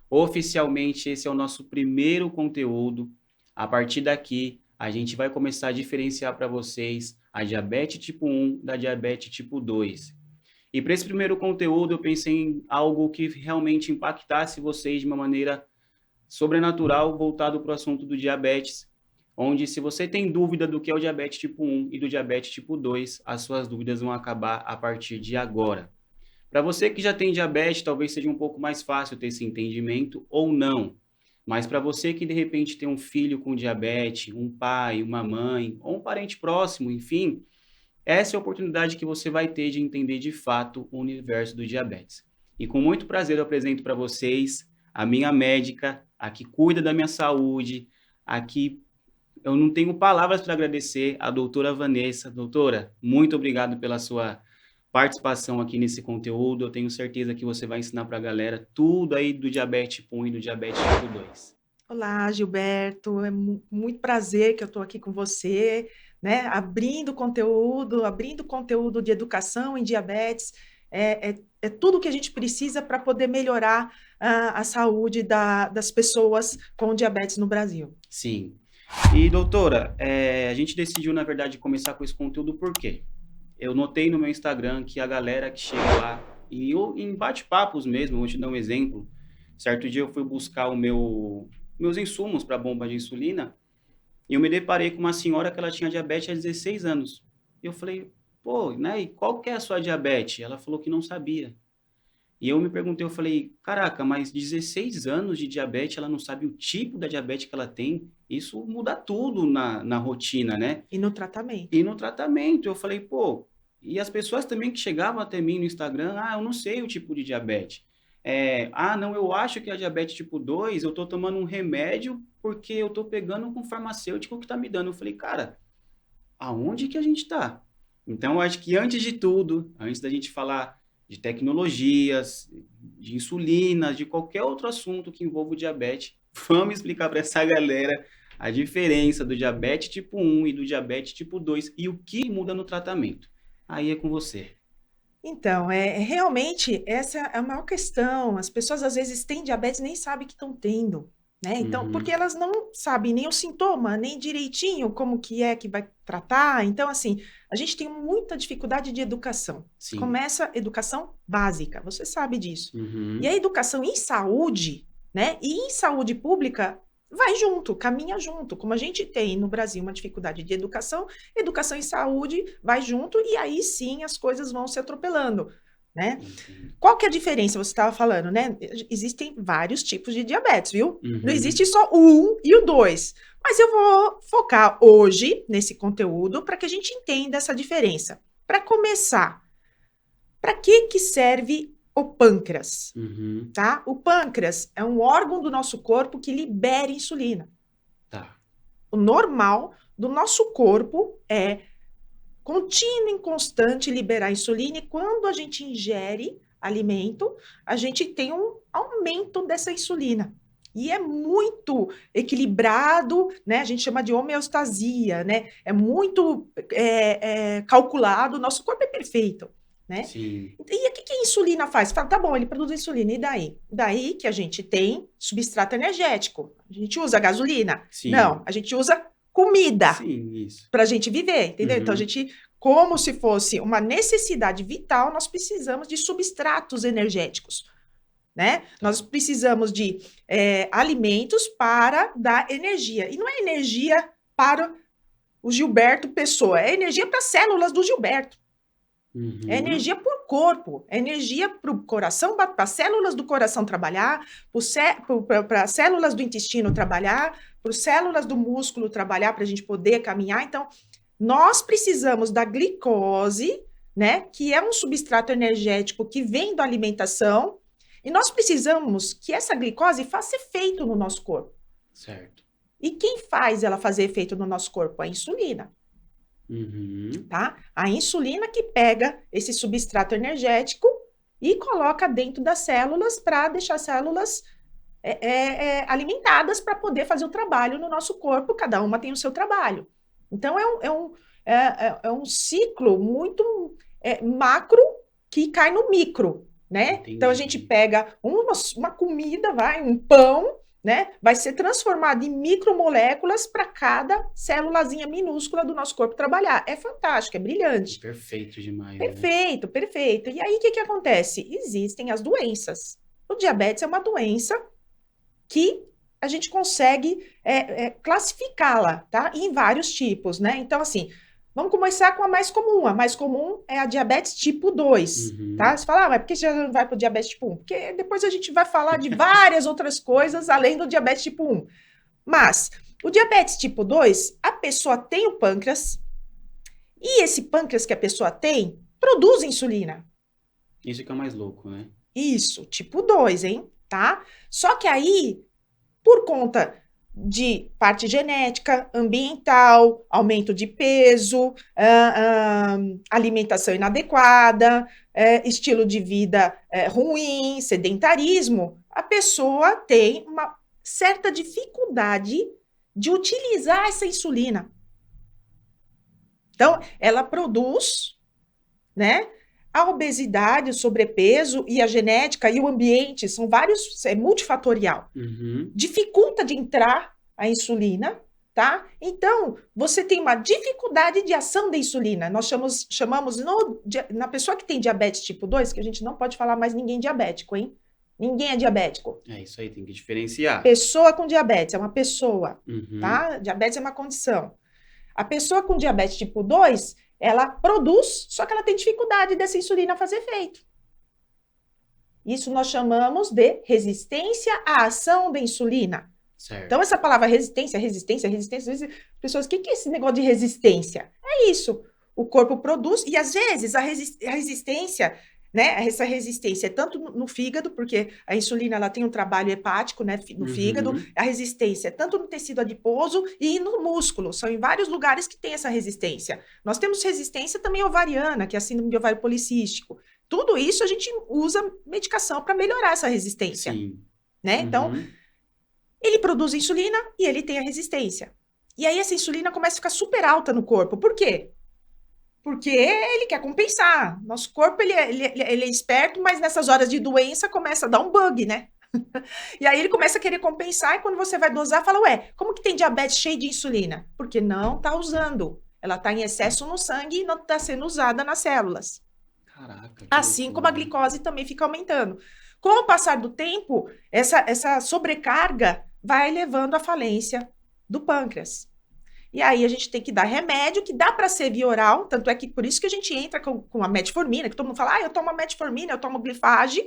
Oficialmente, esse é o nosso primeiro conteúdo. A partir daqui, a gente vai começar a diferenciar para vocês a diabetes tipo 1 da diabetes tipo 2. E para esse primeiro conteúdo, eu pensei em algo que realmente impactasse vocês de uma maneira sobrenatural voltado para o assunto do diabetes, onde se você tem dúvida do que é o diabetes tipo 1 e do diabetes tipo 2, as suas dúvidas vão acabar a partir de agora. Para você que já tem diabetes, talvez seja um pouco mais fácil ter esse entendimento ou não. Mas para você que de repente tem um filho com diabetes, um pai, uma mãe, ou um parente próximo, enfim, essa é a oportunidade que você vai ter de entender de fato o universo do diabetes. E com muito prazer eu apresento para vocês a minha médica, a que cuida da minha saúde, a que eu não tenho palavras para agradecer, a doutora Vanessa. Doutora, muito obrigado pela sua participação aqui nesse conteúdo. Eu tenho certeza que você vai ensinar para a galera tudo aí do diabetes tipo 1 e do diabetes tipo 2. Olá, Gilberto. É muito prazer que eu estou aqui com você, né? Abrindo conteúdo de educação em diabetes. É tudo que a gente precisa para poder melhorar a saúde das pessoas com diabetes no Brasil. Sim. E doutora, a gente decidiu, na verdade, começar com esse conteúdo por quê? Eu notei no meu Instagram que a galera que chega lá, e eu, em bate-papos mesmo, vou te dar um exemplo. Certo dia eu fui buscar meus insumos para a bomba de insulina e eu me deparei com uma senhora que ela tinha diabetes há 16 anos. E eu falei, pô, né, e qual que é a sua diabetes? Ela falou que não sabia. E eu me perguntei, eu falei, caraca, mas 16 anos de diabetes, ela não sabe o tipo da diabetes que ela tem? Isso muda tudo na rotina, né? E no tratamento. E no tratamento, eu falei, pô, e as pessoas também que chegavam até mim no Instagram, eu não sei o tipo de diabetes. Não, eu acho que é a diabetes tipo 2, eu tô tomando um remédio porque eu tô pegando com um farmacêutico que tá me dando. Eu falei, cara, aonde que a gente tá? Então, eu acho que antes de tudo, antes da gente falar de tecnologias, de insulina, de qualquer outro assunto que envolva o diabetes, vamos explicar para essa galera a diferença do diabetes tipo 1 e do diabetes tipo 2 e o que muda no tratamento. Aí é com você. Então, realmente essa é a maior questão. As pessoas às vezes têm diabetes e nem sabem que estão tendo, né? Então, porque Uhum, elas não sabem nem o sintoma, nem direitinho como que é que vai tratar. Então, assim, a gente tem muita dificuldade de educação. sim. Começa a educação básica, você sabe disso. E a Uhum, educação em saúde, né? E em saúde pública vai junto, caminha junto. Como a gente tem no Brasil uma dificuldade de educação, educação e saúde vai junto e aí sim as coisas vão se atropelando, né? entendo. Qual que é a diferença? Você estava falando, né? Existem vários tipos de diabetes, viu? Não existe Uhum, só o 1 e o 2. Mas eu vou focar hoje nesse conteúdo para que a gente entenda essa diferença. Para começar, para que serve o pâncreas? uhum, Tá? O pâncreas é um órgão do nosso corpo que libera insulina. tá. O normal do nosso corpo é contínuo e constante liberar insulina, e quando a gente ingere alimento, a gente tem um aumento dessa insulina. E é muito equilibrado, né? A gente chama de homeostasia, né? É muito calculado, o nosso corpo é perfeito, né? Sim, E o que a insulina faz? Fala, tá bom, ele produz insulina, e daí? Daí que a gente tem substrato energético. A gente usa gasolina? Não, sim, a gente usa comida sim, isso. para a gente viver, entendeu? Então, a Uhum, gente, como se fosse uma necessidade vital, nós precisamos de substratos energéticos, né? Nós tá. precisamos de alimentos para dar energia. E não é energia para o Gilberto Pessoa, é energia para as células do Gilberto. É Uhum, energia por corpo, é energia para o coração, para as células do coração trabalhar, para as células do intestino trabalhar, para as células do músculo trabalhar, para a gente poder caminhar. Então, nós precisamos da glicose, né, que é um substrato energético que vem da alimentação, e nós precisamos que essa glicose faça efeito no nosso corpo. certo. E quem faz ela fazer efeito no nosso corpo? A insulina, Uhum, tá? A insulina que pega esse substrato energético e coloca dentro das células para deixar as células alimentadas para poder fazer o trabalho no nosso corpo, cada uma tem o seu trabalho. Então, é um ciclo muito macro que cai no micro. né? Então a gente Entendi. pega uma comida, um pão, né? Vai ser transformado em micromoléculas para cada célulazinha minúscula do nosso corpo trabalhar. É fantástico, é brilhante. Perfeito demais, né? Perfeito, perfeito. E aí, o que que acontece? Existem as doenças. O diabetes é uma doença que a gente consegue classificá-la, tá? Em vários tipos, né? Então, assim, vamos começar com a mais comum. A mais comum é a diabetes tipo 2, Uhum. tá? Você fala, mas por que você já não vai para o diabetes tipo 1? Porque depois a gente vai falar de várias outras coisas além do diabetes tipo 1. Mas, o diabetes tipo 2, a pessoa tem o pâncreas, e esse pâncreas que a pessoa tem produz insulina. Isso que é o mais louco, né? Isso, tipo 2, hein? Tá? Só que aí, por conta de parte genética, ambiental, aumento de peso, alimentação inadequada, estilo de vida ruim, sedentarismo, a pessoa tem uma certa dificuldade de utilizar essa insulina. Então, ela produz, né? A obesidade, o sobrepeso e a genética e o ambiente são vários, é multifatorial. Uhum. Dificulta de entrar a insulina, tá? Então, você tem uma dificuldade de ação da insulina. Nós chamamos na pessoa que tem diabetes tipo 2, que a gente não pode falar mais ninguém diabético, hein? Ninguém é diabético. É isso aí, tem que diferenciar. Pessoa com diabetes é uma pessoa, Uhum. tá? Diabetes é uma condição. A pessoa com diabetes tipo 2, ela produz, só que ela tem dificuldade dessa insulina fazer efeito. Isso nós chamamos de resistência à ação da insulina. Então, Certo. essa palavra resistência, pessoas, o que é esse negócio de resistência? É isso. O corpo produz, e às vezes a resistência, né? Essa resistência é tanto no fígado, porque a insulina ela tem um trabalho hepático, né? No fígado, Uhum. a resistência é tanto no tecido adiposo e no músculo. São em vários lugares que tem essa resistência. Nós temos resistência também ovariana, que é a síndrome de ovário policístico. Tudo isso a gente usa medicação para melhorar essa resistência, Sim. né? Então, Uhum. ele produz insulina e ele tem a resistência. E aí essa insulina começa a ficar super alta no corpo. Por quê? Porque ele quer compensar. Nosso corpo, ele é esperto, mas nessas horas de doença começa a dar um bug, né? E aí ele começa a querer compensar e quando você vai dosar, fala, ué, como que tem diabetes cheio de insulina? Porque não está usando. Ela está em excesso no sangue e não está sendo usada nas células. Caraca, que Assim como a loucura. glicose também fica aumentando. Com o passar do tempo, essa sobrecarga vai levando à falência do pâncreas. E aí a gente tem que dar remédio que dá para ser via oral, tanto é que por isso que a gente entra com a metformina, que todo mundo fala, eu tomo metformina, eu tomo glifage.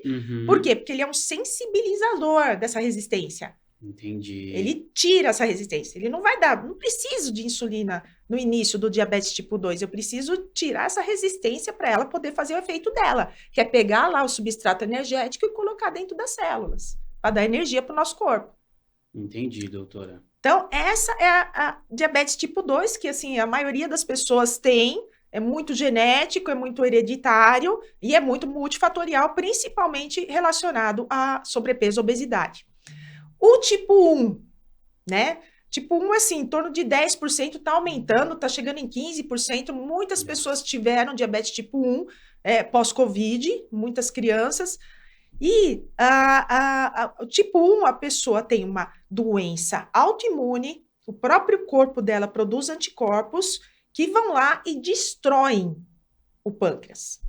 Por Uhum. quê? Porque ele é um sensibilizador dessa resistência. Entendi. Ele tira essa resistência. Ele não vai dar, não preciso de insulina no início do diabetes tipo 2. Eu preciso tirar essa resistência para ela poder fazer o efeito dela, que é pegar lá o substrato energético e colocar dentro das células, para dar energia para o nosso corpo. Entendi, doutora. Então, essa é a diabetes tipo 2, que assim, a maioria das pessoas tem, é muito genético, é muito hereditário e é muito multifatorial, principalmente relacionado a sobrepeso e obesidade. O tipo 1, né? Tipo 1, assim, em torno de 10%, está aumentando, está chegando em 15%. Muitas pessoas Nossa. tiveram diabetes tipo 1 pós-Covid, muitas crianças. E o tipo 1, a pessoa tem uma doença autoimune, o próprio corpo dela produz anticorpos que vão lá e destroem o pâncreas.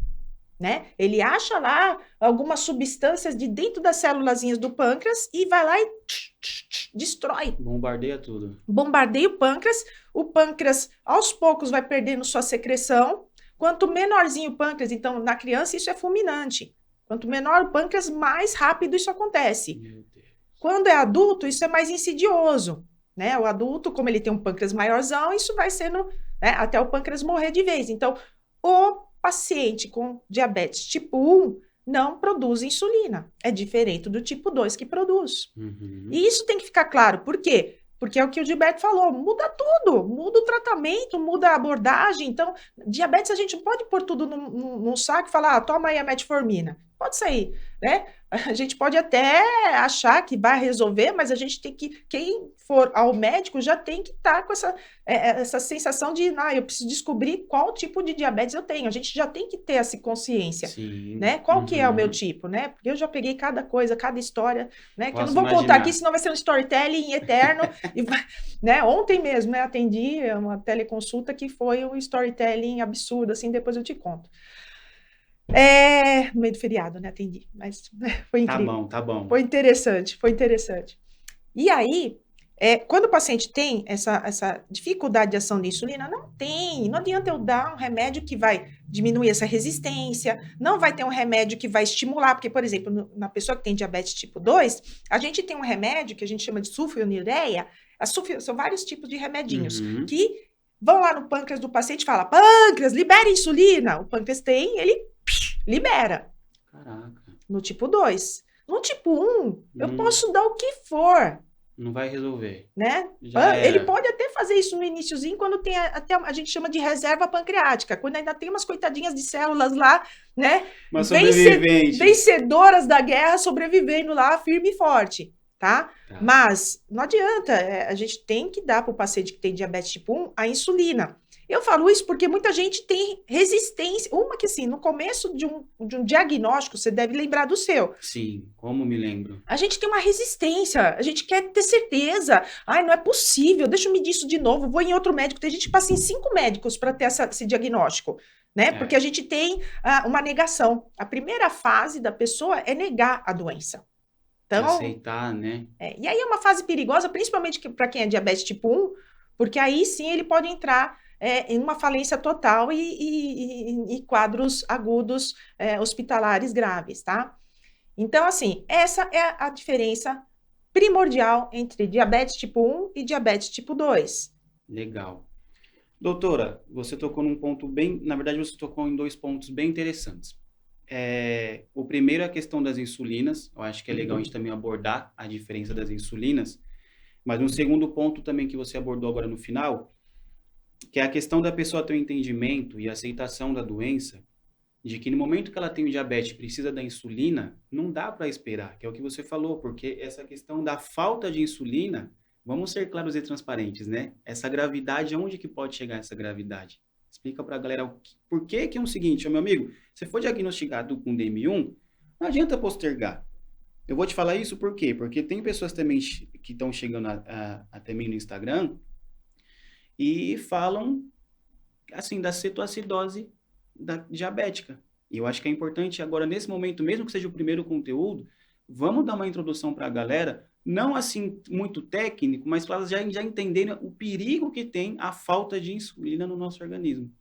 Né? Ele acha lá algumas substâncias de dentro das célulazinhas do pâncreas e vai lá e destrói. Bombardeia tudo. Bombardeia o pâncreas aos poucos vai perdendo sua secreção. Quanto menorzinho o pâncreas, então na criança isso é fulminante. Quanto menor o pâncreas, mais rápido isso acontece. Meu Deus. Quando é adulto, isso é mais insidioso. Né? O adulto, como ele tem um pâncreas maiorzão, isso vai sendo, né, até o pâncreas morrer de vez. Então, o paciente com diabetes tipo 1 não produz insulina. É diferente do tipo 2 que produz. Uhum. E isso tem que ficar claro. Por quê? Porque é o que o Gilberto falou, muda tudo, muda o tratamento, muda a abordagem. Então, diabetes a gente não pode pôr tudo num saco e falar, toma aí a metformina. pode sair, né? A gente pode até achar que vai resolver, mas a gente tem que, quem for ao médico já tem que estar com essa sensação de, eu preciso descobrir qual tipo de diabetes eu tenho. A gente já tem que ter essa consciência, Sim. né? Qual que é o meu tipo, né? Porque eu já peguei cada coisa, cada história, né? Que eu Posso não vou contar imaginar. aqui, senão vai ser um storytelling eterno. Né? Ontem mesmo, né? Atendi uma teleconsulta que foi um storytelling absurdo, assim, depois eu te conto. No meio do feriado, né? Atendi, mas foi incrível. Tá bom. Foi interessante. E aí, quando o paciente tem essa dificuldade de ação da insulina, não adianta eu dar um remédio que vai diminuir essa resistência, não vai ter um remédio que vai estimular, porque, por exemplo, na pessoa que tem diabetes tipo 2, a gente tem um remédio que a gente chama de sulfonilureia, são vários tipos de remedinhos, que vão lá no pâncreas do paciente e falam, pâncreas, libera insulina. O pâncreas tem, ele libera. Caraca. No tipo 2. No tipo 1, eu posso dar o que for. Não vai resolver. Né? Já Ele era. pode até fazer isso no iniciozinho, quando tem até a gente chama de reserva pancreática, quando ainda tem umas coitadinhas de células lá, né? Mas sobrevivente. Vencedoras da guerra, sobrevivendo lá firme e forte, tá? Mas não adianta, a gente tem que dar para o paciente que tem diabetes tipo 1 a insulina. Eu falo isso porque muita gente tem resistência. Uma que, assim, no começo de um diagnóstico, você deve lembrar do seu. Sim, como me lembro. A gente tem uma resistência, a gente quer ter certeza. Não é possível, deixa eu medir isso de novo, vou em outro médico. Tem gente que passa em 5 médicos para ter esse diagnóstico, né? Porque a gente tem uma negação. A primeira fase da pessoa é negar a doença. Então, aceitar, né? E aí é uma fase perigosa, principalmente para quem é diabetes tipo 1, porque aí sim ele pode entrar em uma falência total e quadros agudos hospitalares graves, tá? Então, assim, essa é a diferença primordial entre diabetes tipo 1 e diabetes tipo 2. Legal. Doutora, você tocou num ponto na verdade, você tocou em 2 pontos bem interessantes. O primeiro é a questão das insulinas. Eu acho que é legal a gente também abordar a diferença das insulinas. Mas um segundo ponto também que você abordou agora no final, que é a questão da pessoa ter o entendimento e aceitação da doença, de que no momento que ela tem o diabetes e precisa da insulina, não dá para esperar, que é o que você falou, porque essa questão da falta de insulina, vamos ser claros e transparentes, né? Essa gravidade, aonde que pode chegar essa gravidade? Explica para a galera por que é o seguinte, meu amigo, você foi diagnosticado com DM1, não adianta postergar. Eu vou te falar isso por quê? Porque tem pessoas também que estão chegando até mim no Instagram e falam, assim, da cetoacidose diabética. E eu acho que é importante agora, nesse momento, mesmo que seja o primeiro conteúdo, vamos dar uma introdução para a galera, não assim muito técnico, mas para elas já entenderem o perigo que tem a falta de insulina no nosso organismo.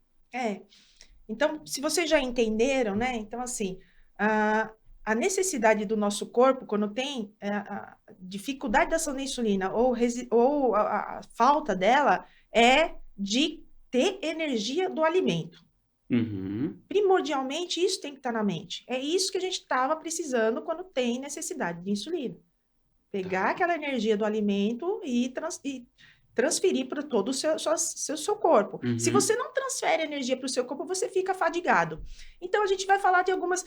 Então, se vocês já entenderam, né? Então, assim, a necessidade do nosso corpo, quando tem a dificuldade da ação da insulina ou a falta dela, é de ter energia do alimento. Primordialmente, isso tem que estar na mente. É isso que a gente estava precisando quando tem necessidade de insulina. Pegar aquela energia do alimento e transferir para todo o seu corpo. Se você não transfere energia para o seu corpo, você fica fadigado. Então, a gente vai falar de algumas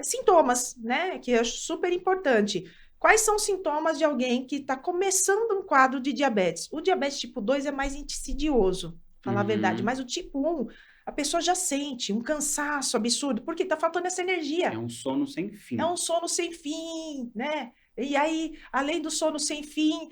sintomas, né? Que é super importante. Quais são os sintomas de alguém que está começando um quadro de diabetes? O diabetes tipo 2 é mais insidioso, falar a verdade, mas o tipo 1... a pessoa já sente um cansaço absurdo, porque está faltando essa energia. É um sono sem fim. É um sono sem fim, né? E aí, além do sono sem fim,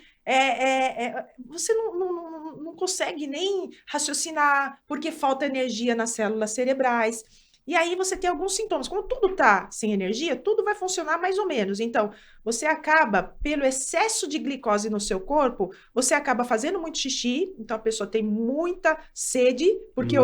você não consegue nem raciocinar, porque falta energia nas células cerebrais. E aí você tem alguns sintomas. Como tudo está sem energia, tudo vai funcionar mais ou menos. Então, você acaba, pelo excesso de glicose no seu corpo, você acaba fazendo muito xixi. Então, a pessoa tem muita sede, porque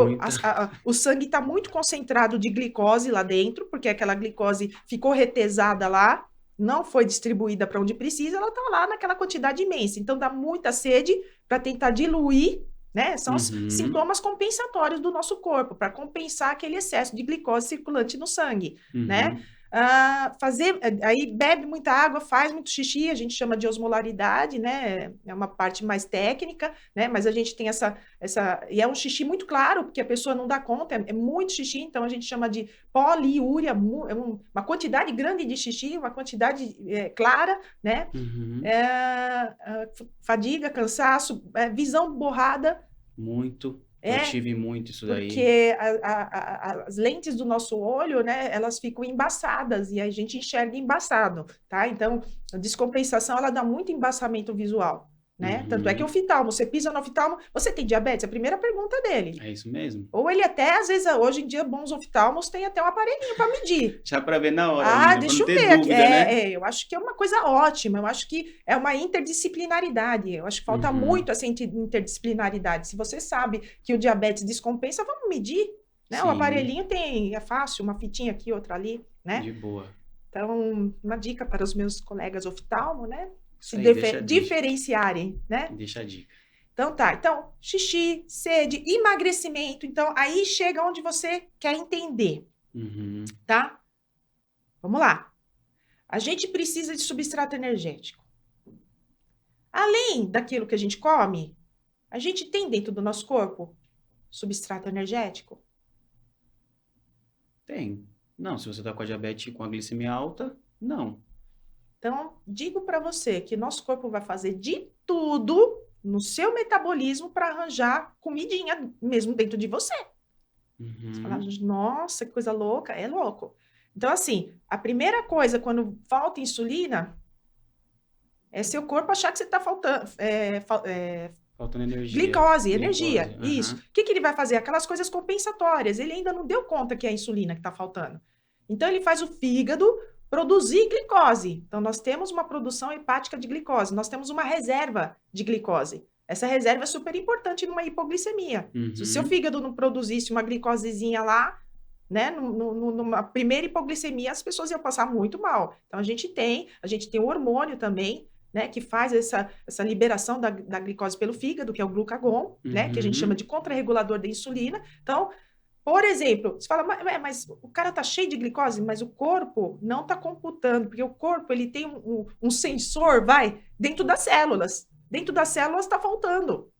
o sangue está muito concentrado de glicose lá dentro, porque aquela glicose ficou retesada lá, não foi distribuída para onde precisa, ela está lá naquela quantidade imensa. Então, dá muita sede para tentar diluir, né? São os sintomas compensatórios do nosso corpo, para compensar aquele excesso de glicose circulante no sangue, né? Aí bebe muita água, faz muito xixi, a gente chama de osmolaridade, né? É uma parte mais técnica, né? Mas a gente tem e é um xixi muito claro, porque a pessoa não dá conta, é muito xixi, então a gente chama de poliúria, uma quantidade grande de xixi, uma quantidade clara, né? Uhum. Fadiga, cansaço, visão borrada. Muito. Eu É, tive muito isso daí. porque as lentes do nosso olho, né, elas ficam embaçadas e a gente enxerga embaçado, tá? Então, a descompensação, ela dá muito embaçamento visual, né? Tanto é que o Uhum. oftalmo, você pisa no oftalmo, você tem diabetes? É a primeira pergunta dele. É isso mesmo. Ou ele até, às vezes, hoje em dia, bons oftalmos têm até um aparelhinho para medir. Já para ver na hora ali, né? Para Deixa não eu ter ver aqui. dúvida, né? Eu acho que é uma coisa ótima. Eu acho que é uma interdisciplinaridade. Eu acho que falta Uhum. muito essa interdisciplinaridade. Se você sabe que o diabetes descompensa, vamos medir, né? O Sim, aparelhinho é fácil, uma fitinha aqui, outra ali, né? de boa. Então, uma dica para os meus colegas oftalmo, né? Se Isso aí, deixa a dica. diferenciarem, né? Deixa a dica. Então tá. Então, xixi, sede, emagrecimento. Então, aí chega onde você quer entender, Uhum. tá? Vamos lá. A gente precisa de substrato energético. Além daquilo que a gente come, a gente tem dentro do nosso corpo substrato energético? Tem. Não, se você tá com a diabetes com a glicemia alta, não. Então, digo para você que nosso corpo vai fazer de tudo no seu metabolismo para arranjar comidinha mesmo dentro de você. Você fala, Uhum. nossa, que coisa louca, é louco. Então, assim, a primeira coisa quando falta insulina é seu corpo achar que você está faltando, Faltando energia. glicose, Glicose. energia, isso. Aham. O que ele vai fazer? Aquelas coisas compensatórias. Ele ainda não deu conta que é a insulina que está faltando. Então, ele faz o fígado produzir glicose. Então, nós temos uma produção hepática de glicose, nós temos uma reserva de glicose. Essa reserva é super importante numa hipoglicemia. Se o seu Uhum. fígado não produzisse uma glicosezinha lá, né, numa primeira hipoglicemia, as pessoas iam passar muito mal. Então, a gente tem o hormônio também, né, que faz essa liberação da glicose pelo fígado, que é o glucagon, né, que a gente chama Uhum. de contrarregulador da insulina. Então, por exemplo, você fala, mas o cara tá cheio de glicose, mas o corpo não tá computando, porque o corpo ele tem um sensor, dentro das células. Dentro das células está faltando.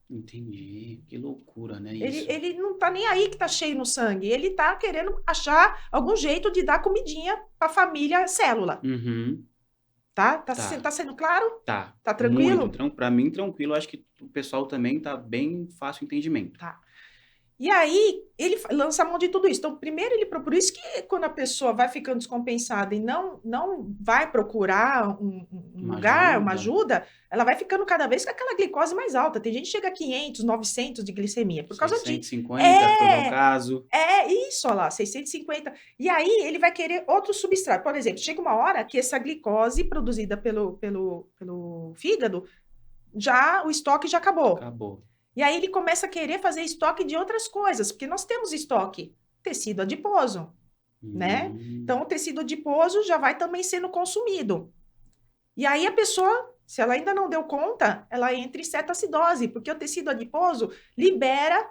Entendi. Que loucura, né, Ele, isso? ele não tá nem aí que tá cheio no sangue, ele tá querendo achar algum jeito de dar comidinha para a família célula, Uhum. tá? Tá, Tá, tá sendo claro? tá. Tá Muito. tranquilo? Para mim, tranquilo. Acho que o pessoal também tá bem fácil o entendimento. Tá. E aí, ele lança a mão de tudo isso. Então, primeiro ele procura. Por isso que quando a pessoa vai ficando descompensada e não vai procurar um Uma lugar, uma ajuda. ajuda, ela vai ficando cada vez com aquela glicose mais alta. Tem gente que chega a 500, 900 de glicemia. Por causa de... 650, se for o meu É, caso. isso, olha lá, 650. E aí, ele vai querer outro substrato. Por exemplo, chega uma hora que essa glicose produzida pelo fígado, o estoque já acabou. Acabou. E aí ele começa a querer fazer estoque de outras coisas, porque nós temos estoque, tecido adiposo, né? Hum. Então, o tecido adiposo já vai também sendo consumido. E aí a pessoa, se ela ainda não deu conta, ela entra em cetoacidose, porque o tecido adiposo libera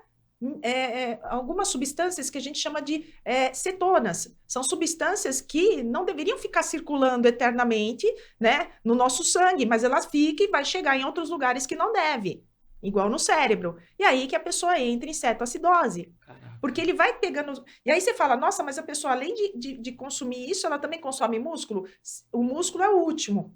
algumas substâncias que a gente chama de cetonas. São substâncias que não deveriam ficar circulando eternamente, né, no nosso sangue, mas elas ficam e vai chegar em outros lugares que não deve, igual no cérebro. E aí que a pessoa entra em cetoacidose. Porque Caraca. ele vai pegando. E aí você fala, nossa, mas a pessoa, além de consumir isso, ela também consome músculo? O músculo é o último.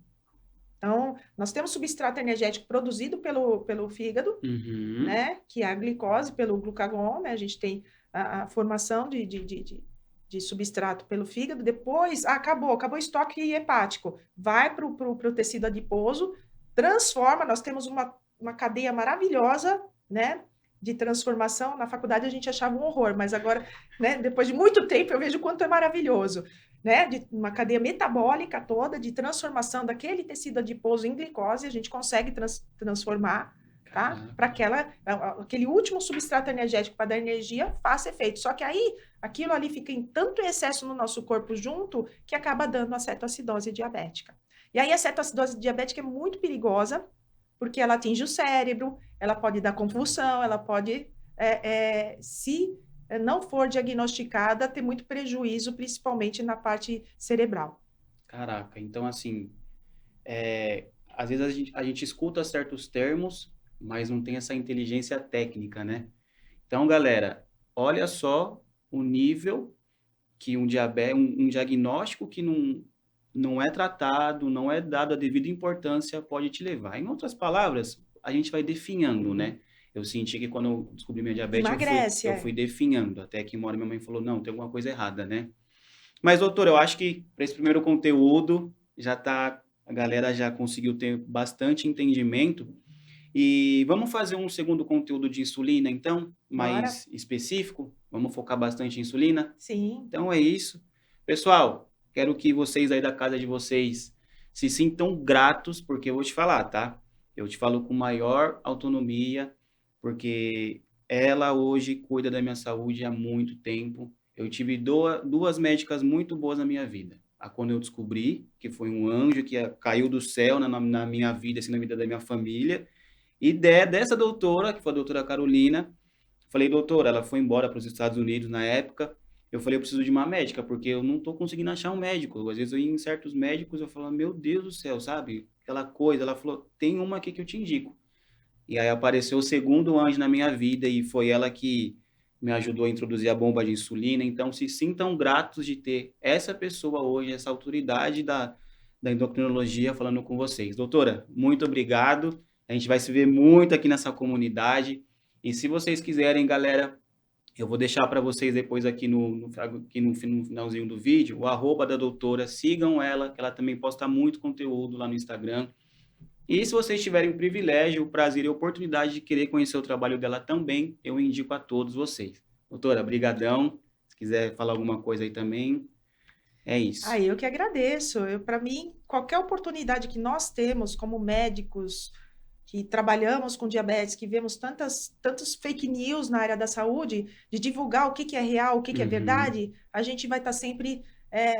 Então, nós temos substrato energético produzido pelo fígado, Uhum. né? Que é a glicose pelo glucagon, né? A gente tem a formação de substrato pelo fígado. Depois, acabou o estoque hepático. Vai para o tecido adiposo, transforma. Nós temos uma cadeia maravilhosa, né? De transformação. Na faculdade a gente achava um horror, mas agora, né? Depois de muito tempo, eu vejo o quanto é maravilhoso, né? De uma cadeia metabólica toda de transformação daquele tecido adiposo em glicose, a gente consegue transformar, tá? Para Caraca. aquele último substrato energético para dar energia faça efeito. Só que aí aquilo ali fica em tanto excesso no nosso corpo junto que acaba dando a cetoacidose diabética. E aí a cetoacidose diabética é muito perigosa porque ela atinge o cérebro, ela pode dar convulsão, ela pode se não for diagnosticada, ter muito prejuízo, principalmente na parte cerebral. Caraca, então assim, às vezes a gente escuta certos termos, mas não tem essa inteligência técnica, né? Então, galera, olha só o nível que um diagnóstico que não é tratado, não é dado a devida importância, pode te levar. Em outras palavras, a gente vai definhando, né? Eu senti que quando eu descobri minha diabetes, Emagrece, eu é. fui definhando, até que uma hora minha mãe falou, não, tem alguma coisa errada, né? Mas, doutor, eu acho que para esse primeiro conteúdo a galera já conseguiu ter bastante entendimento. E vamos fazer um segundo conteúdo de insulina, então, Bora? mais específico. Vamos focar bastante em insulina. Sim. Então é isso. Pessoal, quero que vocês aí da casa de vocês se sintam gratos, porque eu vou te falar, tá? Eu te falo com maior autonomia, porque ela hoje cuida da minha saúde há muito tempo. Eu tive duas médicas muito boas na minha vida. A quando eu descobri que foi um anjo que caiu do céu na minha vida, assim, na vida da minha família. E dessa doutora, que foi a doutora Carolina, falei, doutora, ela foi embora para os Estados Unidos na época. Eu falei, eu preciso de uma médica, porque eu não estou conseguindo achar um médico. Às vezes eu ia em certos médicos, eu falava, meu Deus do céu, sabe? Aquela coisa. Ela falou, tem uma aqui que eu te indico. E aí apareceu o segundo anjo na minha vida e foi ela que me ajudou a introduzir a bomba de insulina. Então, se sintam gratos de ter essa pessoa hoje, essa autoridade da endocrinologia falando com vocês. Doutora, muito obrigado. A gente vai se ver muito aqui nessa comunidade. E se vocês quiserem, galera, eu vou deixar para vocês depois aqui no finalzinho do vídeo, o arroba da doutora, sigam ela, que ela também posta muito conteúdo lá no Instagram. E se vocês tiverem o privilégio, o prazer e a oportunidade de querer conhecer o trabalho dela também, eu indico a todos vocês. Doutora, brigadão. Se quiser falar alguma coisa aí também, é isso. Eu que agradeço. Para mim, qualquer oportunidade que nós temos como médicos que trabalhamos com diabetes, que vemos tantos fake news na área da saúde, de divulgar o que é real, o que é Uhum. verdade, a gente vai estar sempre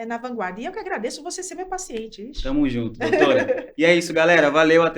na vanguarda. E eu que agradeço você ser meu paciente. Ixi. Tamo junto, doutora. E é isso, galera. Valeu, até